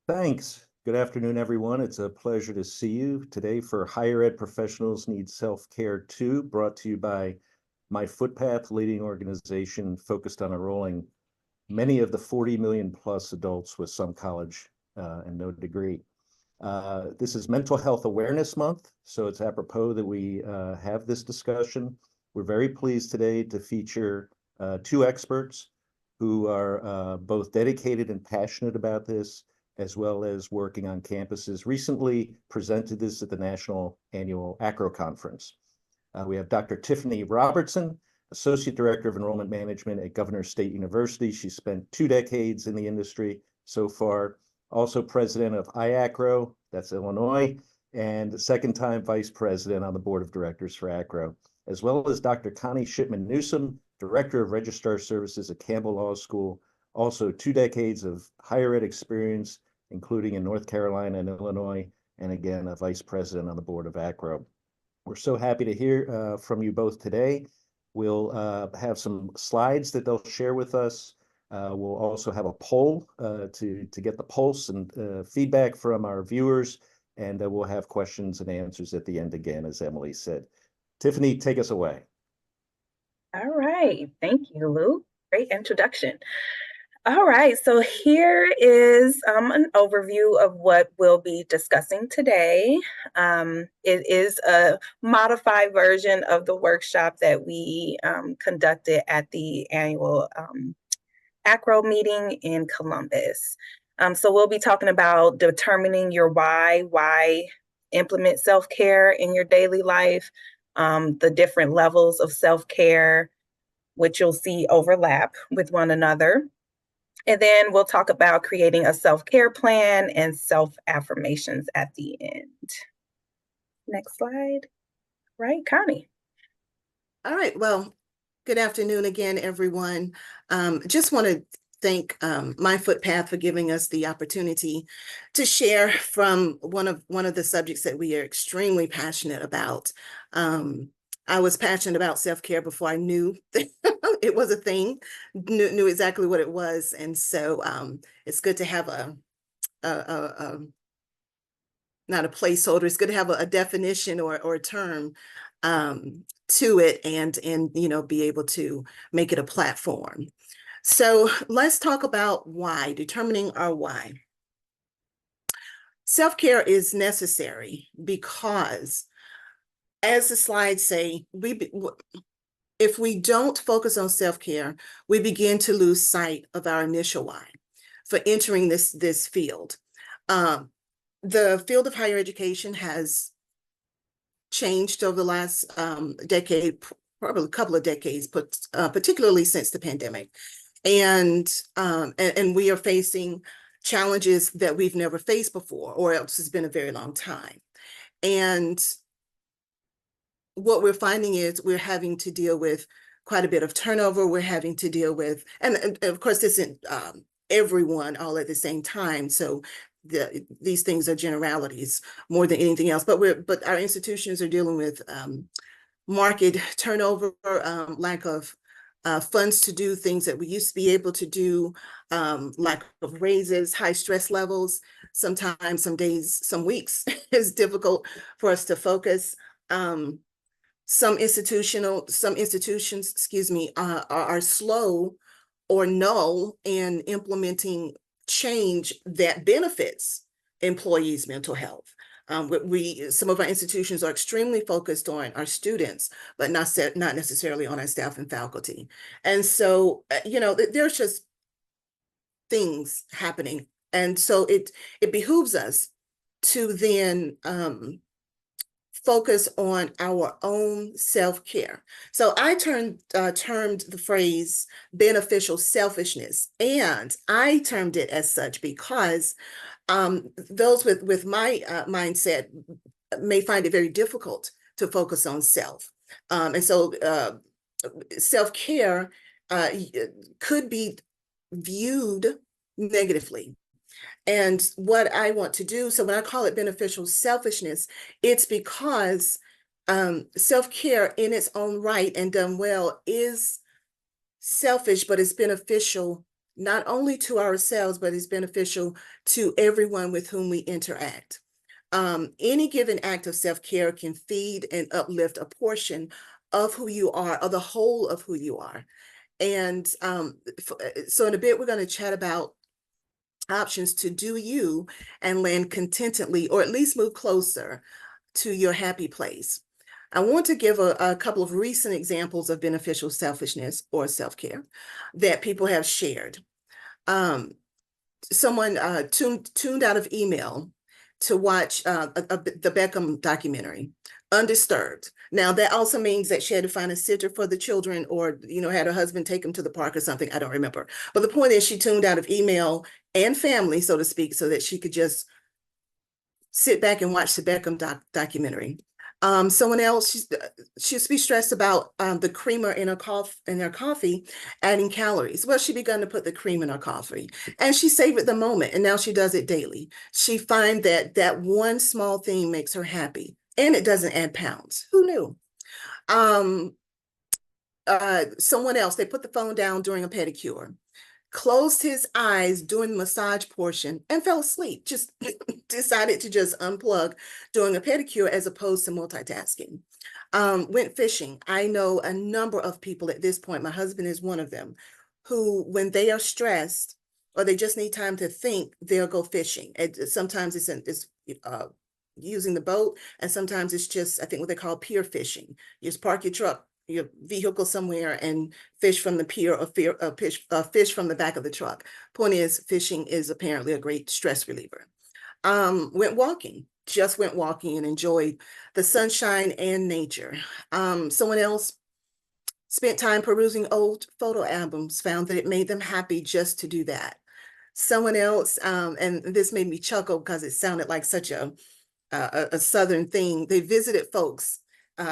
Thanks. Good afternoon, everyone. It's a pleasure to see you today for Higher Ed Professionals Need Self-Care Too, brought to you by My Footpath, leading organization focused on enrolling many of the 40 million plus adults with some college and no degree. This is Mental Health Awareness Month, so it's apropos that we have this discussion. We're very pleased today to feature two experts who are both dedicated and passionate about this, as well as working on campuses. Recently presented this at the National Annual ACRO Conference. We have Dr. Tiffany Robertson, Associate Director of Enrollment Management at Governor State University. She spent 2 decades in the industry so far. Also President of IACRO, that's Illinois, and second-time Vice President on the Board of Directors for ACRO, as well as Dr. Connie Shipman Newsom, Director of Registrar Services at Campbell Law School, also 2 decades of higher ed experience, including in North Carolina and Illinois, and again, a Vice President on the Board of ACRO. We're so happy to hear from you both today. We'll have some slides that they'll share with us. We'll also have a poll to get the pulse and feedback from our viewers, and we'll have questions and answers at the end again, as Emily said. Tiffany, take us away. All right. Thank you, Lou. Great introduction. All right, so here is an overview of what we'll be discussing today. It is a modified version of the workshop that we conducted at the annual ACRO meeting in Columbus. So we'll be talking about determining your why implement self-care in your daily life, the different levels of self-care, which you'll see overlap with one another. And then we'll talk about creating a self-care plan and self-affirmations at the end. Next slide. Right, Connie. All right, well, good afternoon again, everyone. Just want to thank My Footpath for giving us the opportunity to share from one of the subjects that we are extremely passionate about. I was passionate about self-care before I knew it was a thing, knew exactly what it was. And so it's good to have not a placeholder, it's good to have a definition or a term to it and be able to make it a platform. So let's talk about why, determining our why. Self-care is necessary because, as the slides say, if we don't focus on self-care, we begin to lose sight of our initial why for entering this field. The field of higher education has changed over the last decade, probably a couple of decades, but particularly since the pandemic. And we are facing challenges that we've never faced before, or else it's been a very long time. And what we're finding is we're having to deal with quite a bit of turnover. We're having to deal with, and of course, this isn't everyone all at the same time. So these things are generalities more than anything else. But our institutions are dealing with market turnover, lack of funds to do things that we used to be able to do, lack of raises, high stress levels. Sometimes, some days, some weeks is difficult for us to focus. Some institutions, are slow or null in implementing change that benefits employees' mental health. Some of our institutions are extremely focused on our students, but not necessarily on our staff and faculty. And so, there's just things happening. And so it behooves us to then focus on our own self-care. So I termed the phrase beneficial selfishness, and I termed it as such because those with my mindset may find it very difficult to focus on self. And so self-care could be viewed negatively. And what I want to do, so when I call it beneficial selfishness, it's because self-care in its own right and done well is selfish, but it's beneficial not only to ourselves, but it's beneficial to everyone with whom we interact. Any given act of self-care can feed and uplift a portion of who you are, or the whole of who you are. And so in a bit, we're going to chat about options to do you and land contentedly, or at least move closer to your happy place. I want to give a couple of recent examples of beneficial selfishness or self-care that people have shared. Someone tuned out of email to watch the Beckham documentary, undisturbed. Now, that also means that she had to find a sitter for the children, or, had her husband take them to the park or something. I don't remember. But the point is, she tuned out of email and family, so to speak, so that she could just sit back and watch the Beckham documentary. Someone else, she used to be stressed about the creamer in her coffee adding calories. Well, she began to put the cream in her coffee, and she savored the moment, and now she does it daily. She finds that one small thing makes her happy, and it doesn't add pounds. Who knew? Someone else, they put the phone down during a pedicure, closed his eyes during the massage portion, and fell asleep. Just decided to just unplug during a pedicure as opposed to multitasking. Went fishing. I know a number of people at this point, my husband is one of them, who, when they are stressed or they just need time to think, they'll go fishing. Sometimes it's using the boat, and sometimes it's just, I think, what they call pier fishing. You just park your vehicle somewhere and fish from the pier, or fish from the back of the truck. Point is, fishing is apparently a great stress reliever. Went walking and enjoyed the sunshine and nature. Someone else spent time perusing old photo albums, found that it made them happy just to do that. Someone else, and this made me chuckle because it sounded like such a Southern thing. They visited folks,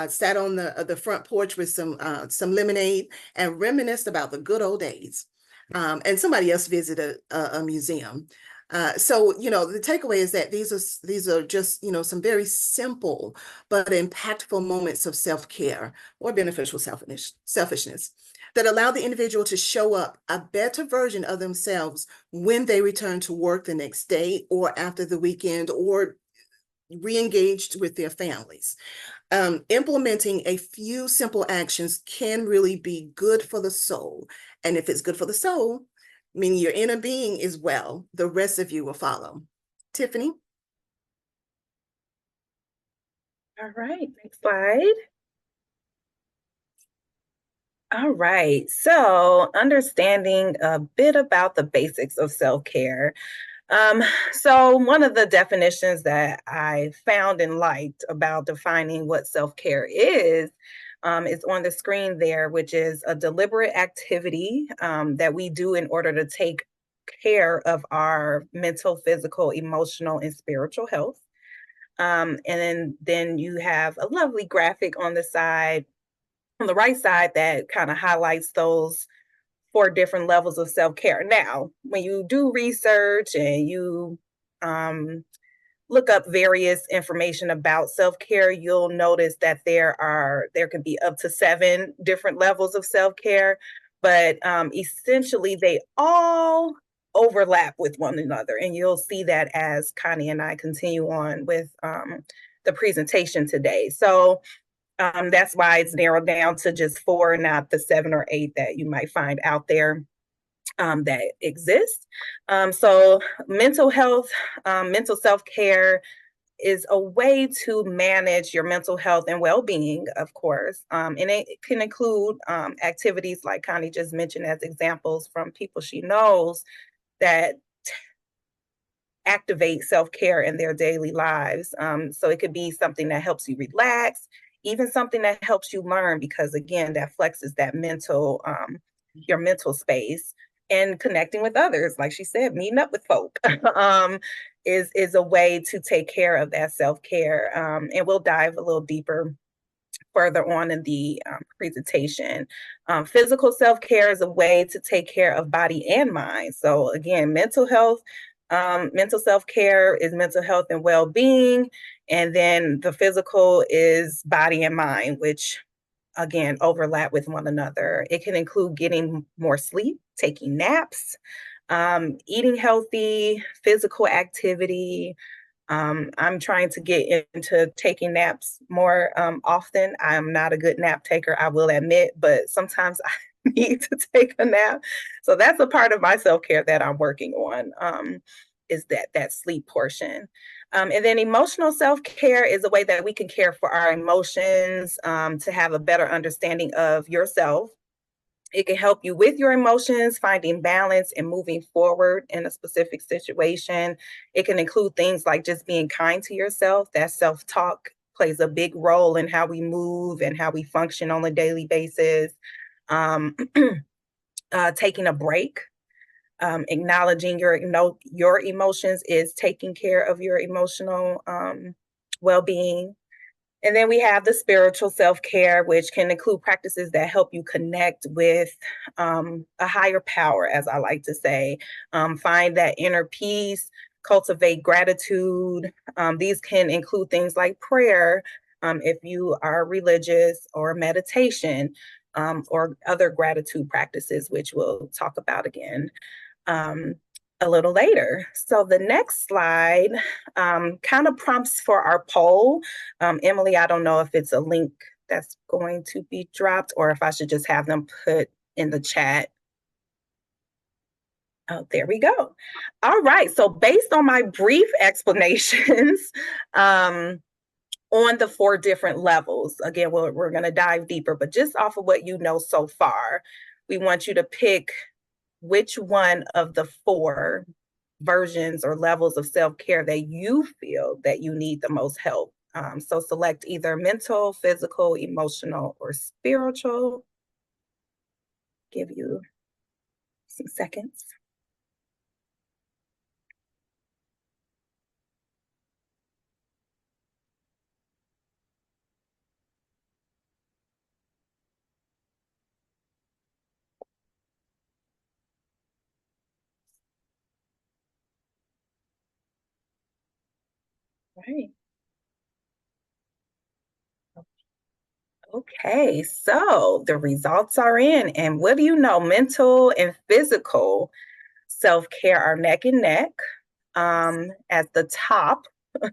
sat on the front porch with some lemonade and reminisced about the good old days. And somebody else visited a museum. So, the takeaway is that these are just, some very simple but impactful moments of self-care or beneficial selfishness that allow the individual to show up a better version of themselves when they return to work the next day, or after the weekend, or re-engaged with their families. Implementing a few simple actions can really be good for the soul. And if it's good for the soul, meaning your inner being is well, the rest of you will follow. Tiffany? All right, next slide. All right, so understanding a bit about the basics of self-care. So one of the definitions that I found and liked about defining what self-care is on the screen there, which is a deliberate activity that we do in order to take care of our mental, physical, emotional, and spiritual health. And then you have a lovely graphic on the right side, that kind of highlights those 4 different levels of self-care. Now, when you do research and you look up various information about self-care, you'll notice that there can be up to 7 different levels of self-care, but essentially they all overlap with one another. And you'll see that as Connie and I continue on with the presentation today. So that's why it's narrowed down to just 4, not the 7 or 8 that you might find out there that exist. So mental health, mental self-care is a way to manage your mental health and well-being, of course. And it can include activities like Connie just mentioned as examples from people she knows that activate self-care in their daily lives. So it could be something that helps you relax, even something that helps you learn, because again, that flexes that your mental space. And connecting with others, like she said, meeting up with folk is a way to take care of that self-care. And we'll dive a little deeper further on in the presentation. Physical self-care is a way to take care of body and mind. So again, mental health, mental self-care is mental health and well-being. And then the physical is body and mind, which again, overlap with one another. It can include getting more sleep, taking naps, eating healthy, physical activity. I'm trying to get into taking naps more often. I'm not a good nap taker, I will admit, but sometimes I need to take a nap. So that's a part of my self-care that I'm working on, is that sleep portion. And then emotional self-care is a way that we can care for our emotions, to have a better understanding of yourself. It can help you with your emotions, finding balance and moving forward in a specific situation. It can include things like just being kind to yourself. That self-talk plays a big role in how we move and how we function on a daily basis. Um, taking a break, acknowledging your emotions is taking care of your emotional well-being. And then we have the spiritual self-care, which can include practices that help you connect with a higher power, as I like to say. Find that inner peace, cultivate gratitude. These can include things like prayer, if you are religious, or meditation, or other gratitude practices, which we'll talk about again a little later. So the next slide kind of prompts for our poll. Emily, I don't know if it's a link that's going to be dropped or if I should just have them put in the chat. Oh, there we go. All right, so based on my brief explanations on the 4 different levels, again, we're gonna dive deeper, but just off of what you know so far, we want you to pick which one of the 4 versions or levels of self-care that you feel that you need the most help. So select either mental, physical, emotional, or spiritual. Give you some seconds. Right. Okay, so the results are in, and what do you know? Mental and physical self-care are neck and neck. At the top,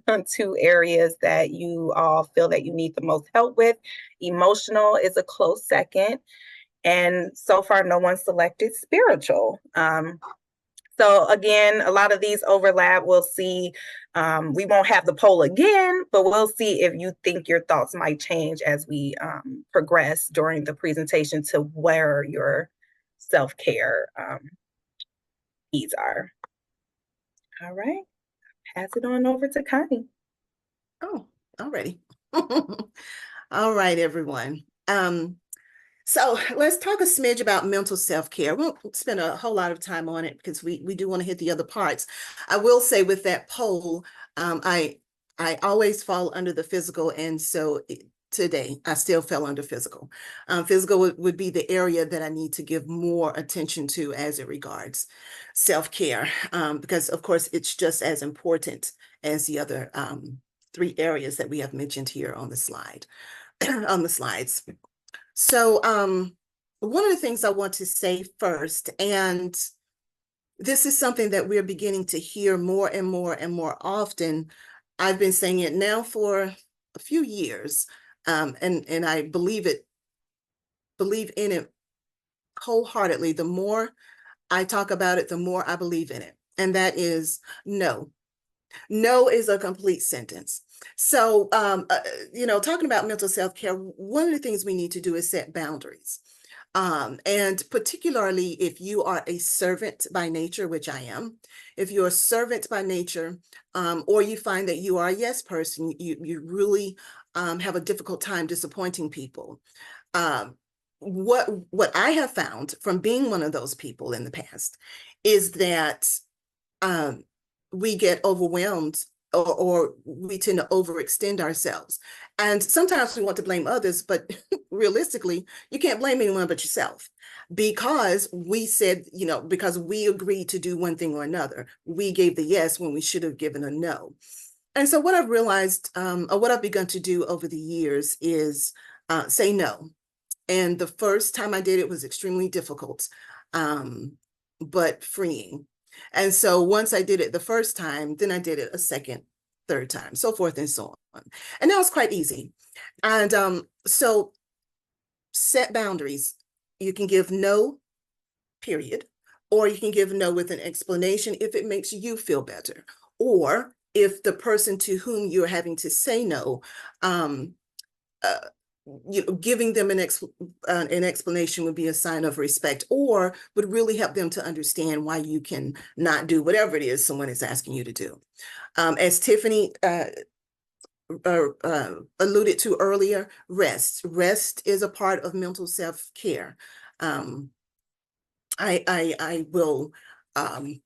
2 areas that you all feel that you need the most help with. Emotional is a close second, and so far no one selected spiritual. So again, a lot of these overlap. We'll see. We won't have the poll again, but we'll see if you think your thoughts might change as we progress during the presentation to where your self-care needs are. All right, pass it on over to Connie. Oh, already. All right, everyone. So let's talk a smidge about mental self-care. We won't spend a whole lot of time on it because we do want to hit the other parts. I will say with that poll, I always fall under the physical, and so today I still fell under physical. Physical would be the area that I need to give more attention to as it regards self-care, because of course it's just as important as the other 3 areas that we have mentioned here on the slide, on the slides. So one of the things I want to say first, and this is something that we're beginning to hear more and more and more often. I've been saying it now for a few years, and I believe in it wholeheartedly. The more I talk about it, the more I believe in it. And that is no. No is a complete sentence. So, talking about mental self-care, one of the things we need to do is set boundaries. And particularly if you are a servant by nature, which I am, if you're a servant by nature, or you find that you are a yes person, you really have a difficult time disappointing people. What I have found from being one of those people in the past is that we get overwhelmed, or we tend to overextend ourselves. And sometimes we want to blame others, but realistically, you can't blame anyone but yourself, because we said, because we agreed to do one thing or another. We gave the yes when we should have given a no. And so what I've realized, or what I've begun to do over the years is say no. And the first time I did it was extremely difficult, but freeing. And so once I did it the first time, then I did it a second, third time, so forth and so on. And that was quite easy. And so set boundaries. You can give no, period, or you can give no with an explanation if it makes you feel better, or if the person to whom you're having to say no, giving them an explanation would be a sign of respect, or would really help them to understand why you can not do whatever it is someone is asking you to do. As Tiffany alluded to earlier, rest is a part of mental self-care. I will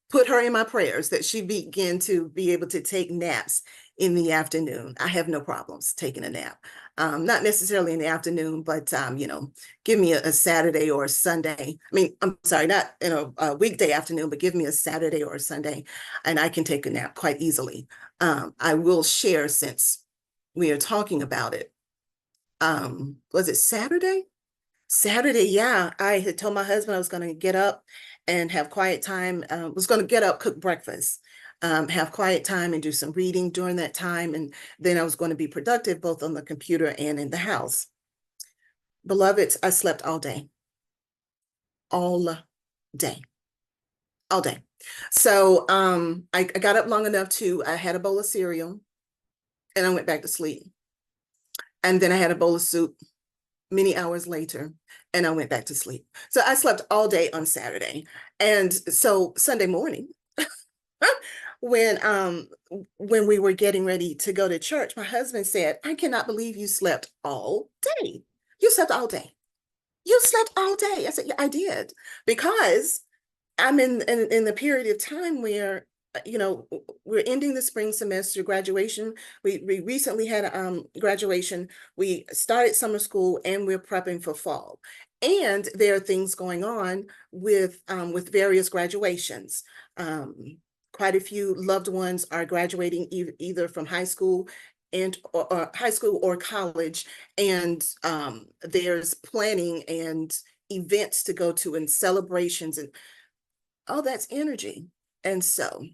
put her in my prayers that she begin to be able to take naps in the afternoon. I have no problems taking a nap. Not necessarily in the afternoon, but give me a Saturday or a Sunday. I mean, I'm sorry, not a weekday afternoon, but give me a Saturday or a Sunday, and I can take a nap quite easily. I will share, since we are talking about it. Was it Saturday? Saturday, yeah. I had told my husband I was going to get up and have quiet time. Was going to get up, cook breakfast, have quiet time and do some reading during that time. And then I was going to be productive both on the computer and in the house. Beloveds, I slept all day. All day. All day. So I got up long enough I had a bowl of cereal and I went back to sleep. And then I had a bowl of soup many hours later, and I went back to sleep. So I slept all day on Saturday. And so Sunday morning, when we were getting ready to go to church, my husband said, "I cannot believe you slept all day. You slept all day. You slept all day." I said, "Yeah, I did." Because I'm in the period of time where we're ending the spring semester graduation. We recently had graduation. We started summer school and we're prepping for fall. And there are things going on with various graduations. Quite a few loved ones are graduating either from high school or high school or college. And there's planning and events to go to and celebrations, and all that's energy. And so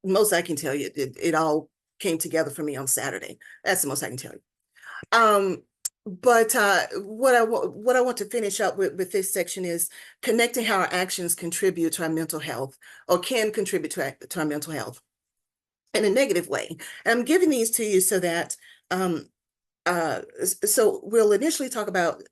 most I can tell you, it all came together for me on Saturday. That's the most I can tell you. But what I want to finish up with this section is connecting how our actions contribute to our mental health, or can contribute to our mental health in a negative way. And I'm giving these to you so that so we'll initially talk about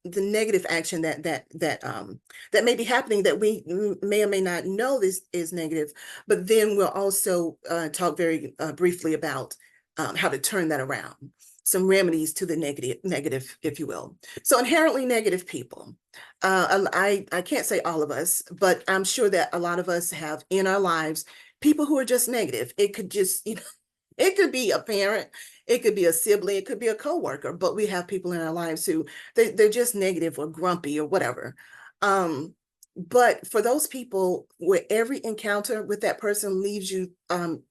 the negative action that may be happening that we may or may not know this is negative, but then we'll also talk very briefly about how to turn that around, some remedies to the negative, if you will. So inherently negative people, I can't say all of us, but I'm sure that a lot of us have in our lives people who are just negative. It could just, it could be a parent, it could be a sibling, it could be a coworker, but we have people in our lives who they're just negative or grumpy or whatever. But for those people, where every encounter with that person leaves you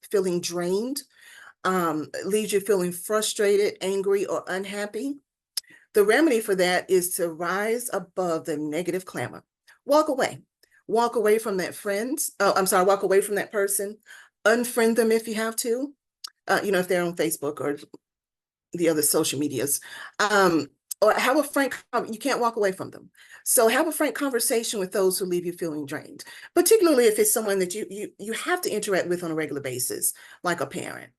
feeling drained, leaves you feeling frustrated, angry, or unhappy, the remedy for that is to rise above the negative clamor. Walk away. Walk away from that walk away from that person. Unfriend them if you have to. If they're on Facebook or the other social medias, or have a frank, you can't walk away from them. So have a frank conversation with those who leave you feeling drained, particularly if it's someone that you have to interact with on a regular basis, like a parent.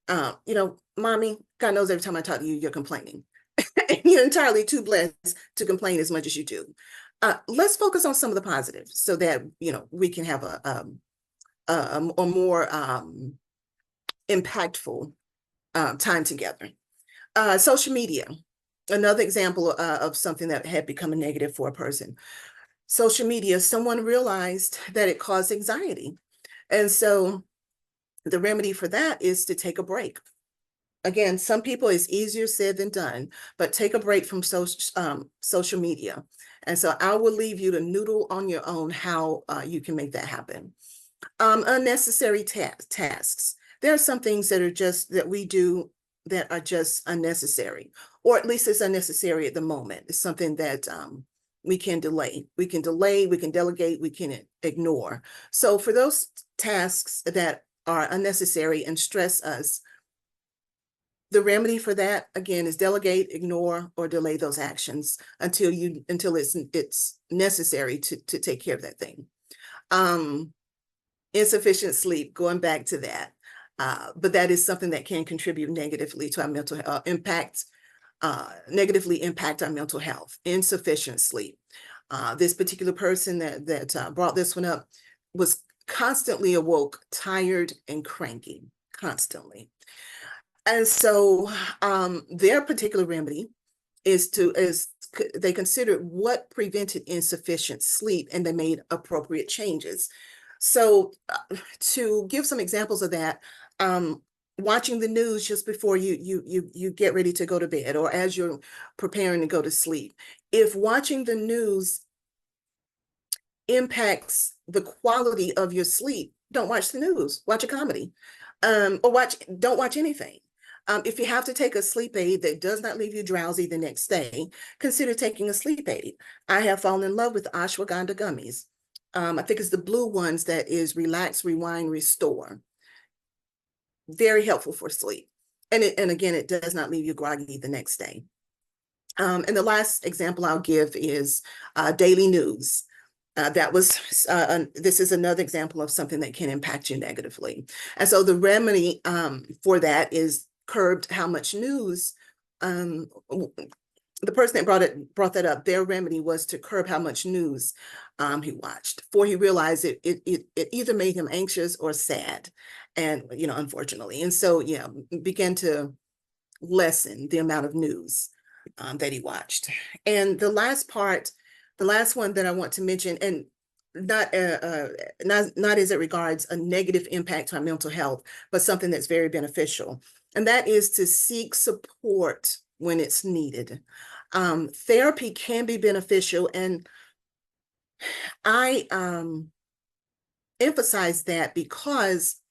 Mommy, God knows every time I talk to you, you're complaining. And you're entirely too blessed to complain as much as you do. Let's focus on some of the positives so that, we can have a more impactful time together. Social media, another example of something that had become a negative for a person. Social media, someone realized that it caused anxiety. And so the remedy for that is to take a break. Again, some people, it's easier said than done, but take a break from social media. And so I will leave you to noodle on your own how you can make that happen. Unnecessary tasks. There are some things that are just that we do that are just unnecessary, or at least it's unnecessary at the moment. It's something that we can delay. We can delegate, we can ignore. So for those tasks that are unnecessary and stress us, the remedy for that, again, is delegate, ignore, or delay those actions until it's necessary to take care of that thing. Insufficient sleep, going back to that. But that is something that can contribute negatively to our mental health, negatively impact our mental health. Insufficient sleep. This particular person that brought this one up was constantly awoke, tired and cranky, constantly. And so their particular remedy is they considered what prevented insufficient sleep, and they made appropriate changes. So to give some examples of that, watching the news just before you get ready to go to bed, or as you're preparing to go to sleep. If watching the news impacts the quality of your sleep, don't watch the news. Watch a comedy, or don't watch anything. If you have to take a sleep aid that does not leave you drowsy the next day, consider taking a sleep aid. I have fallen in love with ashwagandha gummies. I think it's the blue ones that is Relax, Rewind, Restore. Very helpful for sleep. And again, it does not leave you groggy the next day. And the last example I'll give is daily news. This is another example of something that can impact you negatively. And so the remedy for that is curbed how much news. The person that brought that up, their remedy was to curb how much news he watched, for he realized it either made him anxious or sad, and unfortunately. And so began to lessen the amount of news that he watched. And the last one that I want to mention, and not as it regards a negative impact to our mental health, but something that's very beneficial, and that is to seek support when it's needed. Therapy can be beneficial, and I emphasize that because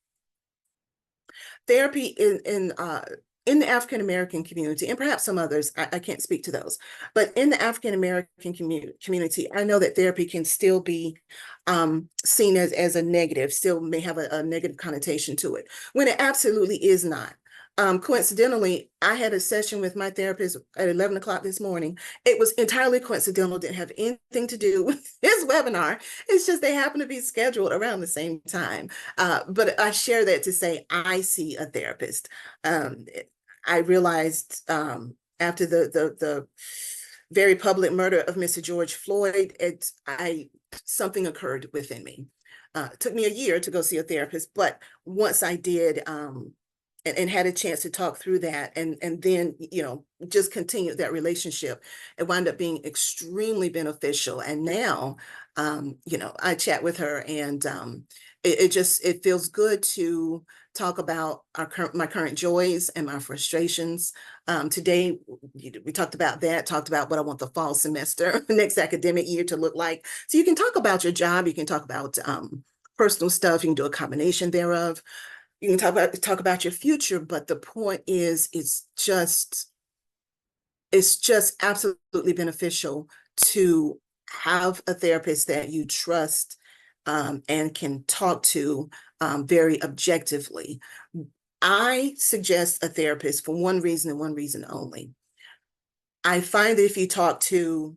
therapy in the African American community, and perhaps some others, I can't speak to those, but in the African American community, I know that therapy can still be seen as a negative, still may have a negative connotation to it, when it absolutely is not. Coincidentally, I had a session with my therapist at 11 o'clock this morning. It was entirely coincidental, didn't have anything to do with his webinar. It's just they happen to be scheduled around the same time. But I share that to say I see a therapist. I realized after the very public murder of Mr. George Floyd, something occurred within me. It took me a year to go see a therapist, but once I did, and had a chance to talk through that, and then just continued that relationship, it wound up being extremely beneficial. And now I chat with her, and it feels good to talk about my current joys and my frustrations. Today we talked about what I want the fall semester next academic year to look like. So you can talk about your job, you can talk about personal stuff, you can do a combination thereof. You can talk about your future, but the point is, it's just absolutely beneficial to have a therapist that you trust and can talk to very objectively. I suggest a therapist for one reason and one reason only. I find that if you talk to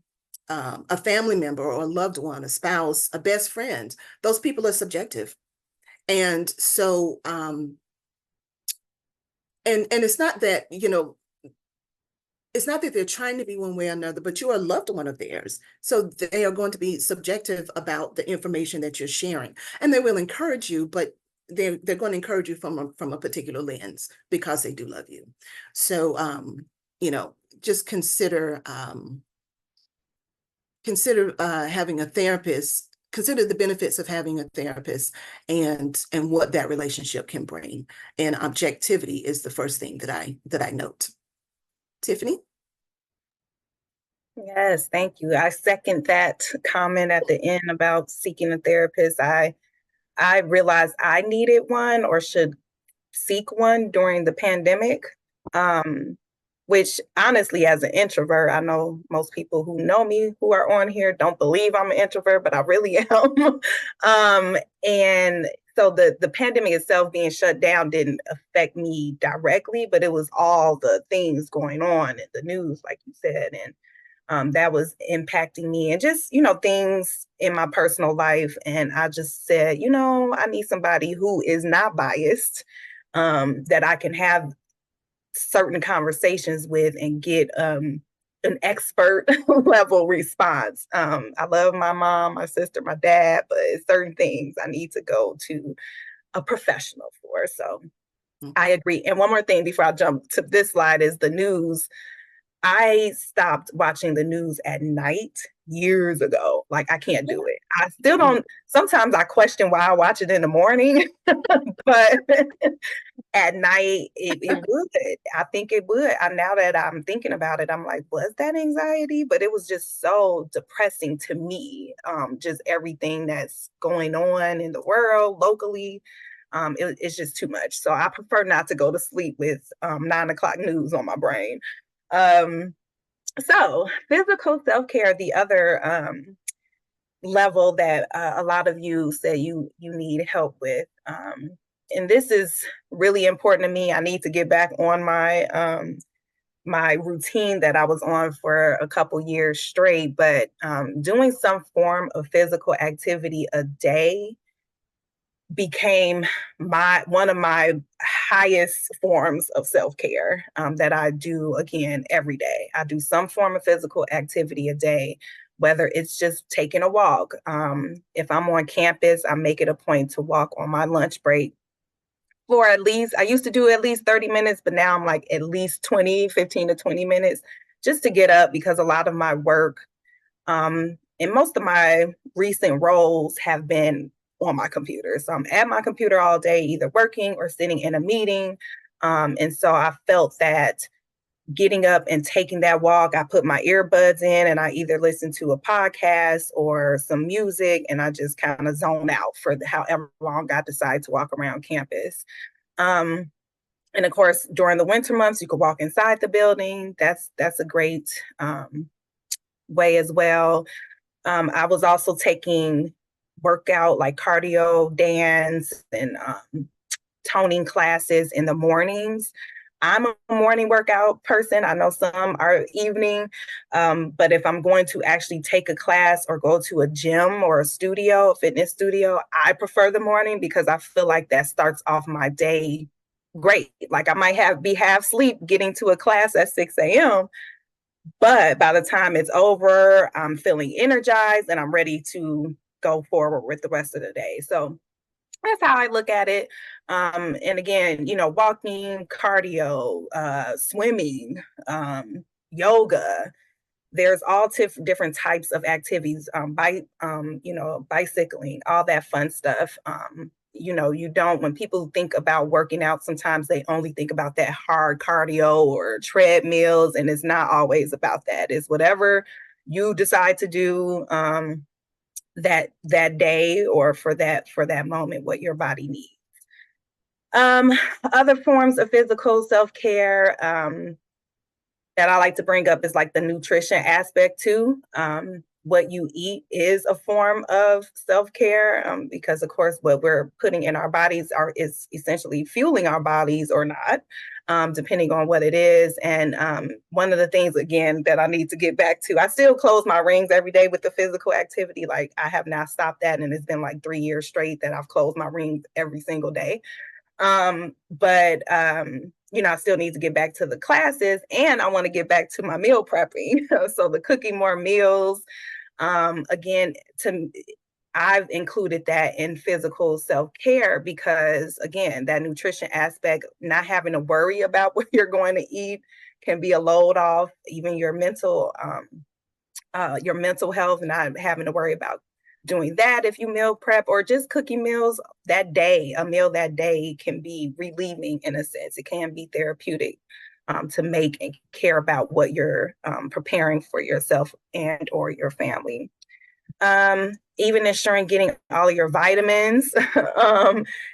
a family member or a loved one, a spouse, a best friend, those people are subjective. And so, and it's not that, it's not that they're trying to be one way or another, but you're a loved one of theirs. So they are going to be subjective about the information that you're sharing, and they will encourage you, but they're going to encourage you from a particular lens because they do love you. So, just consider having a therapist. Consider the benefits of having a therapist and what that relationship can bring. And objectivity is the first thing that I note. Tiffany? Yes, thank you. I second that comment at the end about seeking a therapist. I realized I needed one, or should seek one, during the pandemic. which honestly, as an introvert, I know most people who know me who are on here don't believe I'm an introvert, but I really am. And so the pandemic itself being shut down didn't affect me directly, but it was all the things going on in the news, like you said, and that was impacting me, and just, things in my personal life. And I just said, I need somebody who is not biased, that I can have certain conversations with and get an expert level response. I love my mom, my sister, my dad, but certain things I need to go to a professional for. So I agree. And one more thing before I jump to this slide is the news. I stopped watching the news at night years ago. Like, I can't do it. I still don't. Sometimes I question why I watch it in the morning, but at night it would. I think it would. Now that I'm thinking about it, I'm like, was that anxiety? But it was just so depressing to me. Just everything that's going on in the world, locally. It's just too much. So I prefer not to go to sleep with 9 o'clock news on my brain. So physical self-care, the other level that a lot of you say you need help with. And this is really important to me. I need to get back on my routine that I was on for a couple years straight, but doing some form of physical activity a day became one of my highest forms of self-care, that I do again every day. I do some form of physical activity a day, whether it's just taking a walk. If I'm on campus, I make it a point to walk on my lunch break for at least, I used to do at least 30 minutes, but now I'm like at least 15 to 20 minutes just to get up, because a lot of my work, and most of my recent roles have been on my computer. So I'm at my computer all day, either working or sitting in a meeting. And so I felt that getting up and taking that walk, I put my earbuds in and I either listen to a podcast or some music, and I just kind of zone out for however long I decide to walk around campus. And of course, during the winter months, you could walk inside the building. That's a great way as well. I was also taking workout like cardio, dance, and toning classes in the mornings. I'm a morning workout person. I know some are evening, but if I'm going to actually take a class or go to a gym or a studio, a fitness studio, I prefer the morning because I feel like that starts off my day great. Like, I might be half asleep getting to a class at 6 a.m., but by the time it's over, I'm feeling energized and I'm ready to go forward with the rest of the day. So that's how I look at it. And again, walking, cardio, swimming, yoga. There's all different types of activities, bicycling, all that fun stuff. You don't, when people think about working out, sometimes they only think about that hard cardio or treadmills, and it's not always about that. It's whatever you decide to do that day or for that moment, what your body needs. Other forms of physical self-care that I like to bring up is like the nutrition aspect too. What you eat is a form of self-care, because of course what we're putting in our bodies is essentially fueling our bodies or not, depending on what it is. And one of the things, again, that I need to get back to, I still close my rings every day with the physical activity. Like, I have not stopped that, and it's been like 3 years straight that I've closed my rings every single day. But I still need to get back to the classes, and I want to get back to my meal prepping. So the cooking more meals, again, I've included that in physical self-care because, again, that nutrition aspect, not having to worry about what you're going to eat can be a load off, even your mental health, not having to worry about doing that if you meal prep or just cooking meals that day. A meal that day can be relieving in a sense. It can be therapeutic to make and care about what you're preparing for yourself and or your family. Even ensuring getting all of your vitamins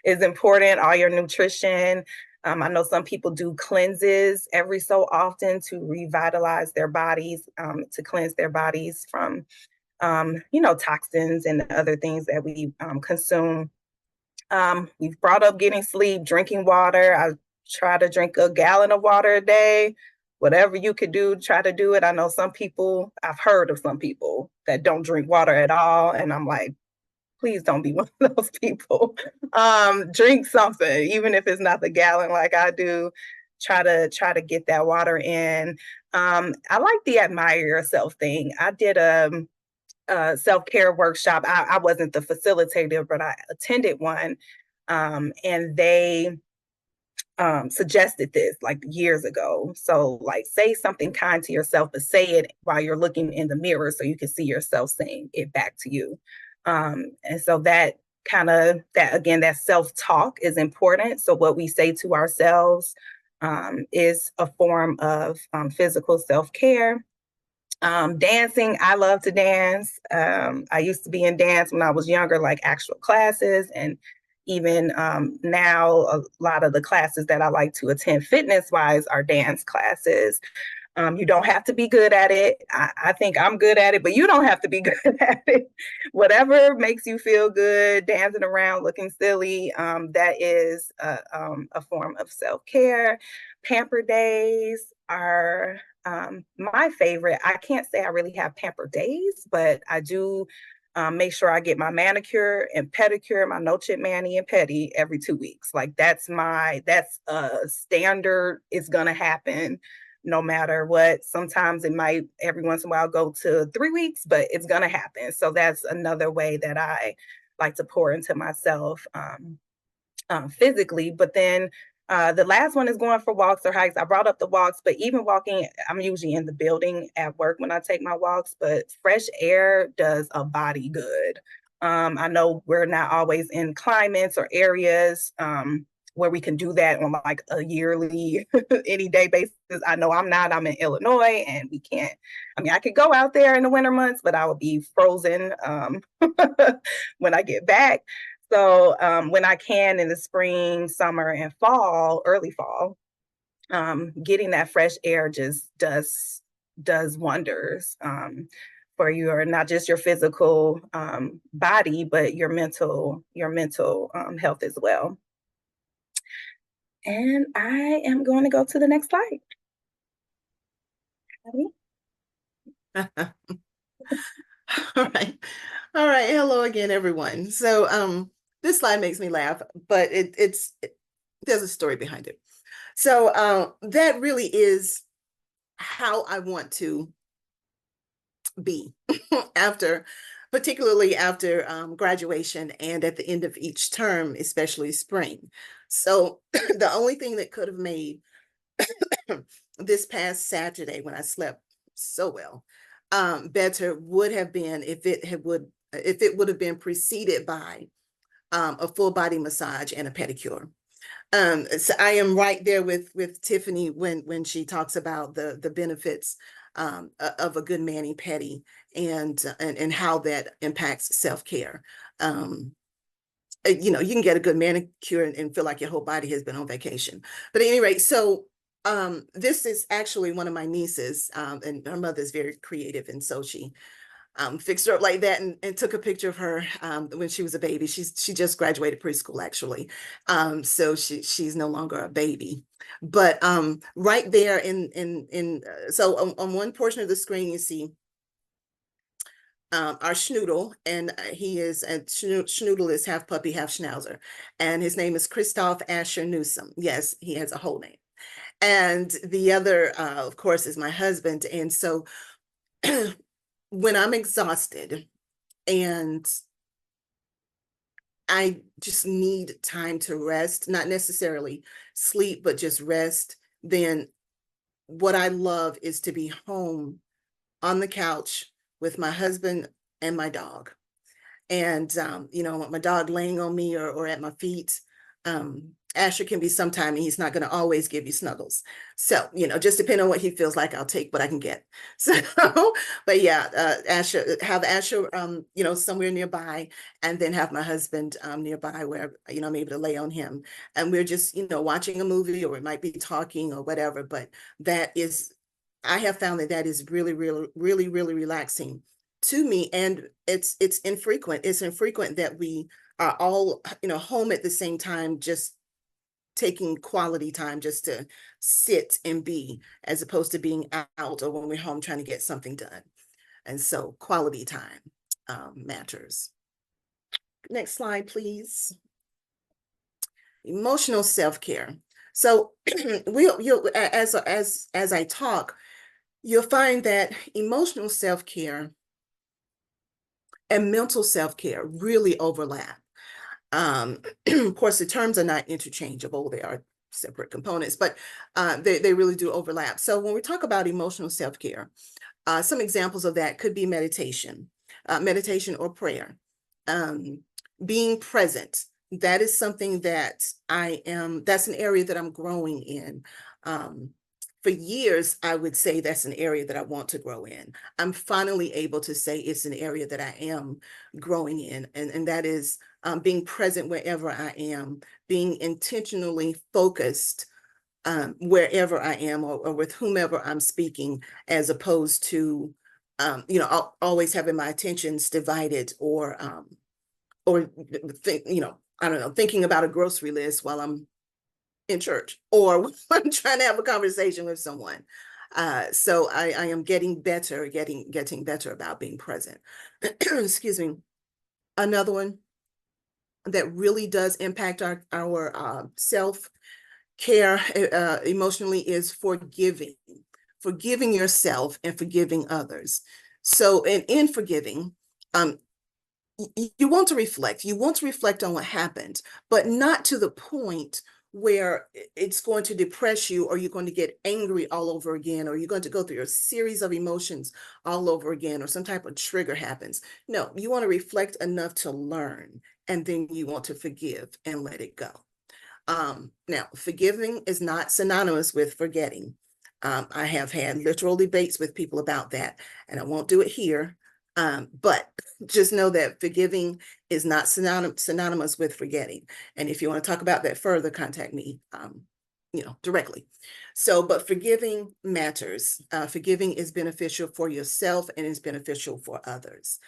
is important, all your nutrition. I know some people do cleanses every so often to revitalize their bodies, to cleanse their bodies from, toxins and other things that we consume. We've brought up getting sleep, drinking water. I try to drink a gallon of water a day. Whatever you could do, try to do it. I know some people, I've heard of some people that don't drink water at all. And I'm like, please don't be one of those people. Drink something, even if it's not the gallon like I do. Try to get that water in. I like the admire yourself thing. I did a self-care workshop. I wasn't the facilitator, but I attended one. And they suggested this like years ago. So like say something kind to yourself, but say it while you're looking in the mirror so you can see yourself saying it back to you. And so that again, that self-talk is important. So what we say to ourselves is a form of physical self-care. Dancing, I love to dance. I used to be in dance when I was younger, like actual classes. And even now, a lot of the classes that I like to attend fitness-wise are dance classes. You don't have to be good at it. I think I'm good at it, but you don't have to be good at it. Whatever makes you feel good, dancing around, looking silly, that is a form of self-care. Pamper days are my favorite. I can't say I really have pamper days, but I do make sure I get my manicure and pedicure, my no chip mani and pedi every 2 weeks. Like that's a standard. It's gonna happen no matter what. Sometimes it might every once in a while go to 3 weeks, but it's gonna happen. So that's another way that I like to pour into myself physically. But then the last one is going for walks or hikes. I brought up the walks, but even walking, I'm usually in the building at work when I take my walks, but fresh air does a body good. I know we're not always in climates or areas where we can do that on like a yearly, any day basis. I know I'm not, I'm in Illinois and we can't, I could go out there in the winter months, but I would be frozen when I get back. So when I can in the spring, summer, and fall, early fall, getting that fresh air just does wonders for your not just your physical body, but your mental health as well. And I am going to go to the next slide. All right. All right. Hello again, everyone. So this slide makes me laugh, but there's a story behind it. So that really is how I want to be particularly after graduation and at the end of each term, especially spring. So the only thing that could have made this past Saturday when I slept so well better would have been if it would have been preceded by a full body massage and a pedicure. So I am right there with Tiffany when she talks about the benefits of a good mani pedi and how that impacts self-care. You can get a good manicure and feel like your whole body has been on vacation. But at any rate, so this is actually one of my nieces, and her mother is very creative, and so she fixed her up like that and took a picture of her when she was a baby. She just graduated preschool actually, so she's no longer a baby. But right there so on one portion of the screen you see our Schnoodle, and Schnoodle is half puppy, half Schnauzer, and his name is Christoph Asher Newsom. Yes, he has a whole name. And the other, of course, is my husband. And so when I'm exhausted and I just need time to rest, not necessarily sleep, but just rest, then what I love is to be home on the couch with my husband and my dog. And, my dog laying on me or at my feet. Asher can be sometime, and he's not going to always give you snuggles. So, just depending on what he feels like, I'll take what I can get. So, but yeah, have Asher, somewhere nearby, and then have my husband nearby where, I'm able to lay on him. And we're just, watching a movie, or we might be talking or whatever. But I have found that is really, really, really, really relaxing to me. And it's infrequent. It's infrequent that we are all, home at the same time, just taking quality time just to sit and be, as opposed to being out, or when we're home trying to get something done. And so quality time matters. Next slide, please. Emotional self-care. So as I talk, you'll find that emotional self-care and mental self-care really overlap. Of course, the terms are not interchangeable. They are separate components, but they really do overlap. So when we talk about emotional self-care, some examples of that could be meditation or prayer, being present. That is something that that's an area that I'm growing in. For years, I would say that's an area that I want to grow in. I'm finally able to say it's an area that I am growing in, and that is being present wherever I am, being intentionally focused wherever I am, or with whomever I'm speaking, as opposed to, always having my attentions divided, or thinking about a grocery list while I'm in church, or I'm trying to have a conversation with someone. So I am getting better about being present. Excuse me. Another one that really does impact our self-care emotionally is forgiving yourself and forgiving others. So in forgiving, you want to reflect on what happened, but not to the point where it's going to depress you, or you're going to get angry all over again, or you're going to go through a series of emotions all over again, or some type of trigger happens. No, you want to reflect enough to learn, and then you want to forgive and let it go. Now, forgiving is not synonymous with forgetting. I have had literal debates with people about that, and I won't do it here. But just know that forgiving is not synonymous with forgetting. And if you want to talk about that further, contact me, directly. So, but forgiving matters. Forgiving is beneficial for yourself, and is beneficial for others.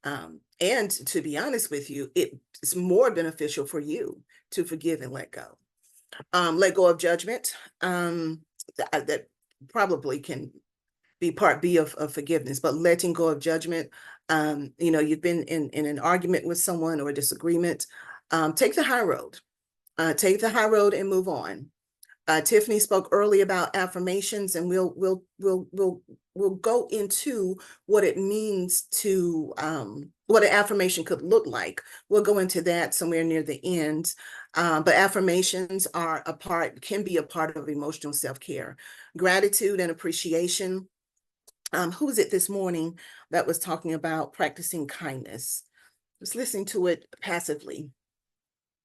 And to be honest with you, it's more beneficial for you to forgive and let go. Let go of judgment. That probably can be part B of forgiveness, but letting go of judgment. You've been in an argument with someone, or a disagreement. Take the high road. Take the high road and move on. Tiffany spoke early about affirmations, and we'll go into what it means to what an affirmation could look like. We'll go into that somewhere near the end. But affirmations can be a part of emotional self-care. Gratitude and appreciation. Who was it this morning that was talking about practicing kindness? I was listening to it passively.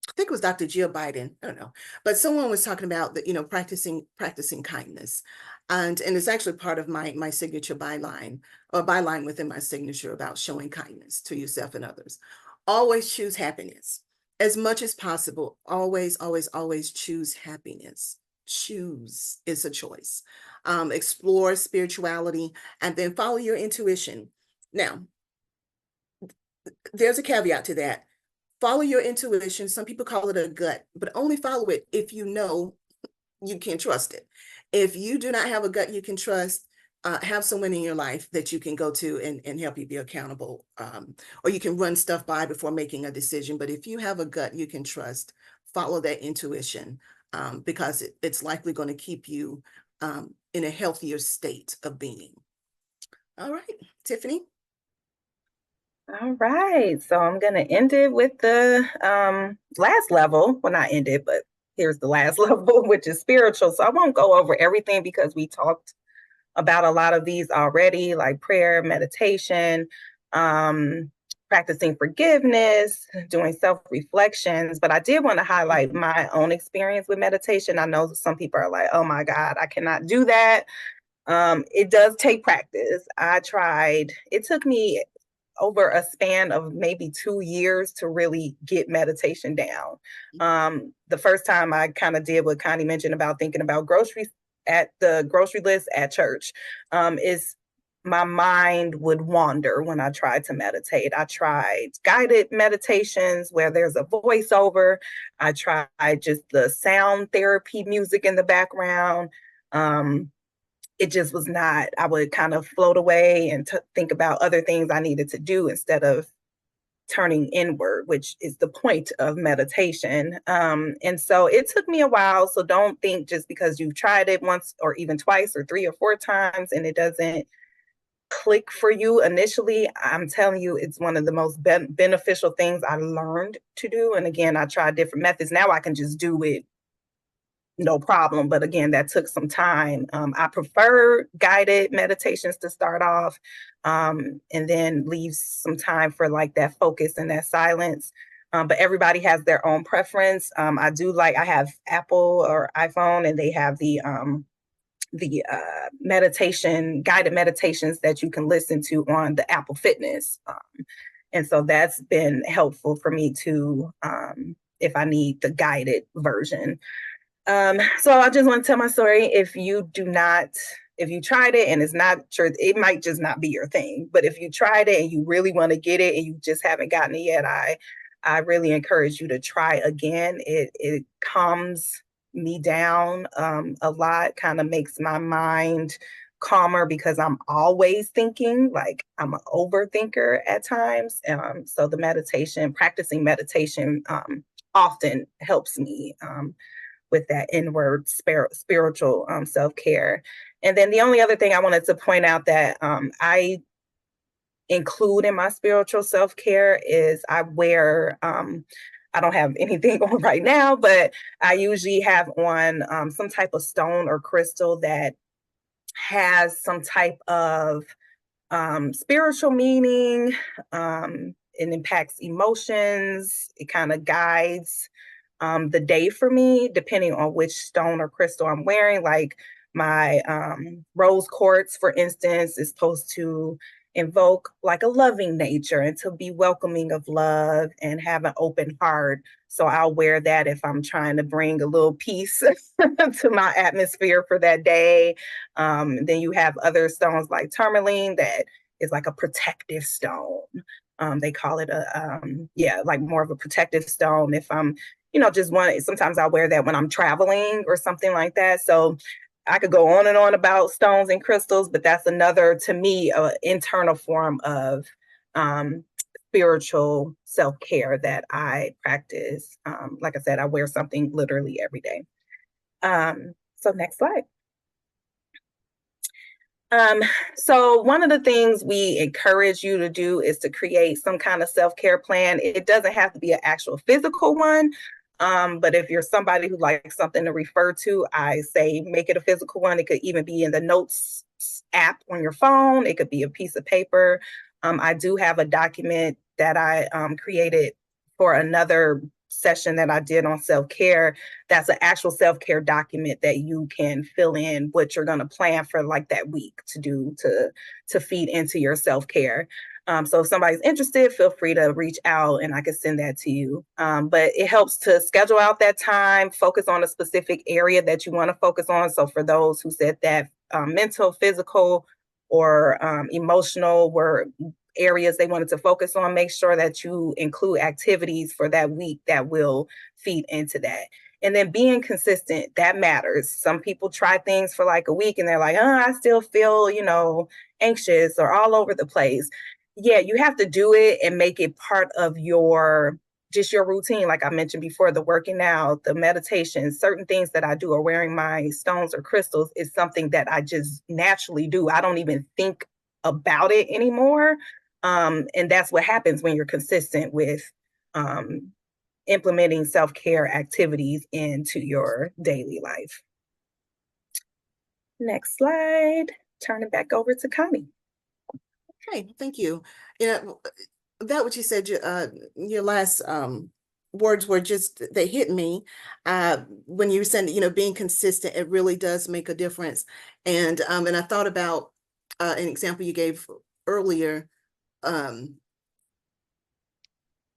I think it was Dr. Jill Biden. I don't know, but someone was talking about that, practicing kindness, and it's actually part of my signature byline, or byline within my signature, about showing kindness to yourself and others. Always choose happiness as much as possible. Always, always, always choose happiness. Choose is a choice. Explore spirituality, and then follow your intuition. Now, there's a caveat to that. Follow your intuition. Some people call it a gut, but only follow it if you know you can trust it. If you do not have a gut you can trust, have someone in your life that you can go to and help you be accountable, or you can run stuff by before making a decision. But if you have a gut you can trust, follow that intuition, because it's likely going to keep you in a healthier state of being. All right, Tiffany. All right, so I'm going to end it with the last level. Well, not end it, but here's the last level, which is spiritual. So I won't go over everything, because we talked about a lot of these already, like prayer, meditation, practicing forgiveness, doing self-reflections, but I did want to highlight my own experience with meditation. I know some people are like, oh my God, I cannot do that. It does take practice. I tried, it took me over a span of maybe 2 years to really get meditation down. The first time I kind of did what Connie mentioned about thinking about groceries at the grocery list at church, is my mind would wander when I tried to meditate. I tried guided meditations where there's a voiceover. I tried just the sound therapy music in the background. It just was not, I would kind of float away and think about other things I needed to do instead of turning inward, which is the point of meditation. And so it took me a while. So don't think just because you've tried it once or even twice or 3 or 4 times and it doesn't click for you initially. I'm telling you, it's one of the most beneficial things I learned to do. And again, I tried different methods. Now I can just do it no problem. But again, that took some time. I prefer guided meditations to start off, and then leave some time for like that focus and that silence. But everybody has their own preference. I have Apple or iPhone, and they have the guided meditations that you can listen to on the Apple Fitness. And so that's been helpful for me too, if I need the guided version. So I just want to tell my story. If you tried it and it's not sure, it might just not be your thing. But if you tried it and you really want to get it and you just haven't gotten it yet, I really encourage you to try again. It calms me down a lot, kind of makes my mind calmer because I'm always thinking, like I'm an overthinker at times. So practicing meditation often helps me with that inward spiritual self-care. And then the only other thing I wanted to point out that I include in my spiritual self-care is I wear, I don't have anything on right now, but I usually have on some type of stone or crystal that has some type of spiritual meaning. It impacts emotions. It kind of guides the day for me, depending on which stone or crystal I'm wearing. Like my rose quartz, for instance, is supposed to invoke like a loving nature and to be welcoming of love and have an open heart. So I'll wear that if I'm trying to bring a little peace to my atmosphere for that day. Then you have other stones like tourmaline that is like a protective stone. They call it like more of a protective stone. If I'm sometimes I'll wear that when I'm traveling or something like that. So I could go on and on about stones and crystals, but that's another, to me, internal form of spiritual self-care that I practice. Like I said, I wear something literally every day. So next slide. So one of the things we encourage you to do is to create some kind of self-care plan. It doesn't have to be an actual physical one. But if you're somebody who likes something to refer to, I say make it a physical one. It could even be in the notes app on your phone. It could be a piece of paper. I do have a document that I created for another session that I did on self-care. That's an actual self-care document that you can fill in what you're going to plan for like that week to do to feed into your self-care. So if somebody's interested, feel free to reach out and I can send that to you. But it helps to schedule out that time, focus on a specific area that you want to focus on. So for those who said that mental, physical, or emotional were areas they wanted to focus on, make sure that you include activities for that week that will feed into that. And then being consistent, that matters. Some people try things for like a week and they're like, I still feel, anxious or all over the place. Yeah, you have to do it and make it part of your routine. Like I mentioned before, the working out, the meditation, certain things that I do, or wearing my stones or crystals is something that I just naturally do. I don't even think about it anymore. And that's what happens when you're consistent with implementing self-care activities into your daily life. Next slide. Turn it back over to Connie. Okay, thank you. that what you said, your last words were just, they hit me. When you said, being consistent, it really does make a difference. And I thought about an example you gave earlier.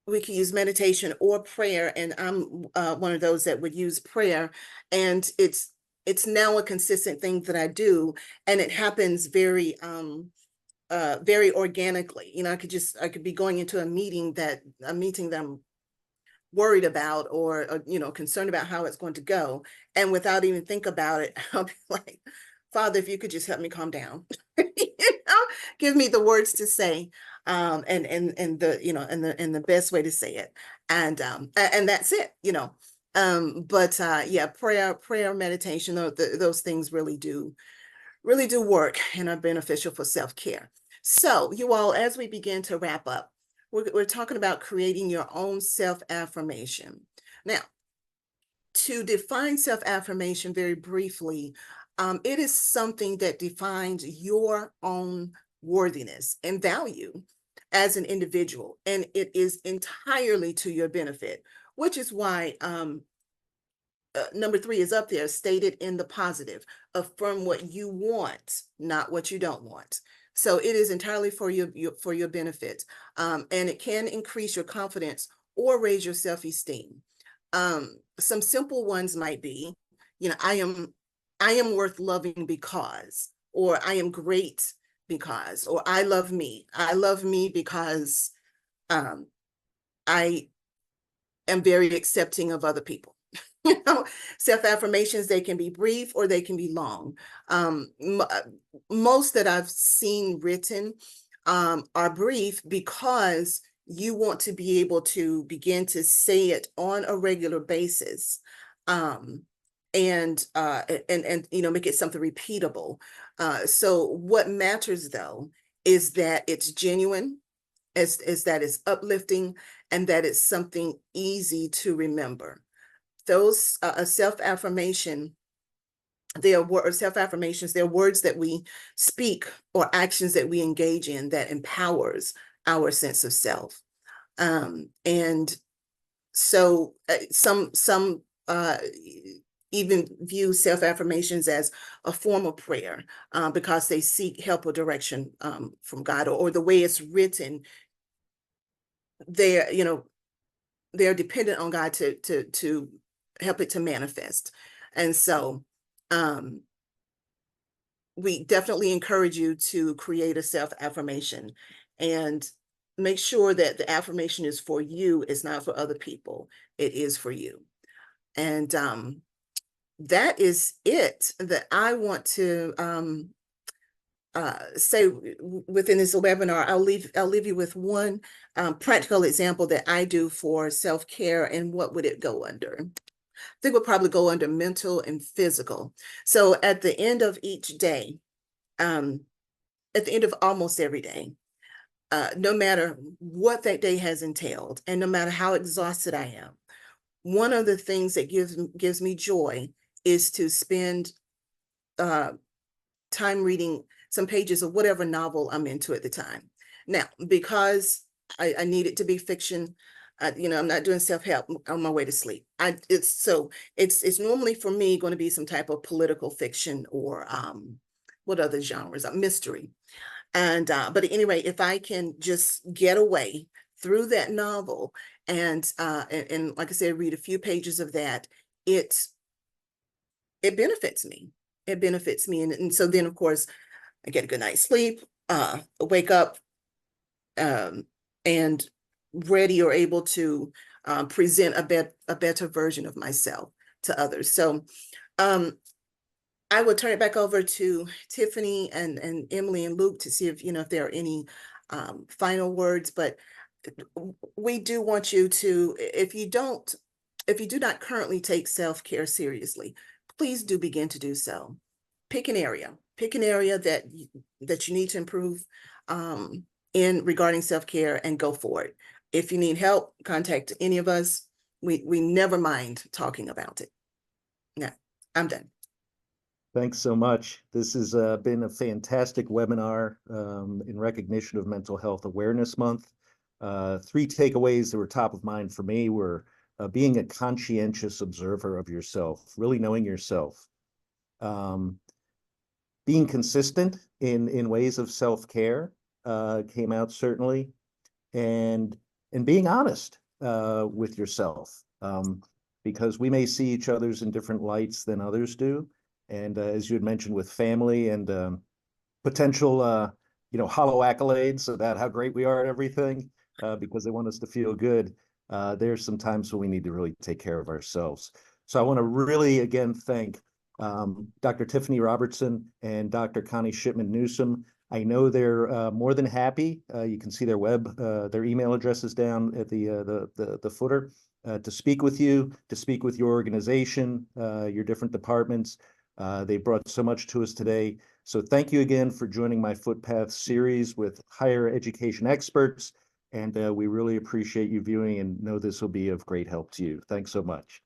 We could use meditation or prayer, and I'm one of those that would use prayer, and it's now a consistent thing that I do, and it happens very very organically. I could be going into a meeting that I'm worried about, or concerned about how it's going to go, and without even think about it, I'll be like, Father, if you could just help me calm down, give me the words to say, and the best way to say it, and that's it. But yeah, prayer, meditation, those things really do work and are beneficial for self-care. So you all, as we begin to wrap up, we're talking about creating your own self-affirmation. Now, to define self-affirmation very briefly, it is something that defines your own worthiness and value as an individual, and it is entirely to your benefit, which is why number 3 is up there, stated in the positive. Affirm what you want, not what you don't want. So it is entirely for your benefit, and it can increase your confidence or raise your self-esteem. Some simple ones might be, I am worth loving because, or I am great because, or I love me. I love me because I am very accepting of other people. Self-affirmations, they can be brief or they can be long. Most that I've seen written are brief, because you want to be able to begin to say it on a regular basis, and make it something repeatable. So what matters, though, is that it's genuine, is that it's uplifting, and that it's something easy to remember. Those self-affirmations, they're words that we speak or actions that we engage in that empowers our sense of self. And so some even view self-affirmations as a form of prayer, because they seek help or direction from God, or the way it's written, they're dependent on God to help it to manifest. And so we definitely encourage you to create a self-affirmation, and make sure that the affirmation is for you. It's not for other people. It is for you. And that is it that I want to say within this webinar. I'll leave you with one practical example that I do for self-care. And what would it go under? I think we'll probably go under mental and physical. So at the end of each day, at the end of almost every day, no matter what that day has entailed, and no matter how exhausted I am, one of the things that gives me joy is to spend time reading some pages of whatever novel I'm into at the time. Now, because I need it to be fiction, I'm not doing self-help on my way to sleep. It's normally for me going to be some type of political fiction, or what other genres? Mystery. And but at any rate, if I can just get away through that novel, and like I said, read a few pages of that, it benefits me. It benefits me, and so then, of course, I get a good night's sleep, wake up, and ready or able to present a better version of myself to others. So I will turn it back over to Tiffany and Emily and Luke to see if if there are any final words. But we do want you to, if you do not currently take self-care seriously, please do begin to do so. Pick an area that you need to improve in regarding self-care, and go for it. If you need help, contact any of us. We never mind talking about it. Yeah, I'm done. Thanks so much. This has been a fantastic webinar in recognition of Mental Health Awareness Month. Three takeaways that were top of mind for me were being a conscientious observer of yourself, really knowing yourself, being consistent in ways of self-care came out certainly, and being honest with yourself, because we may see each other's in different lights than others do. And as you had mentioned with family and potential, hollow accolades about how great we are at everything, because they want us to feel good. There's some times when we need to really take care of ourselves. So I want to really, again, thank Dr. Tiffany Robertson and Dr. Connie Shipman Newsom. I know they're more than happy. You can see their email addresses down at the footer, to speak with you, to speak with your organization, your different departments. They brought so much to us today. So thank you again for joining my Footpath series with higher education experts. And we really appreciate you viewing and know this will be of great help to you. Thanks so much.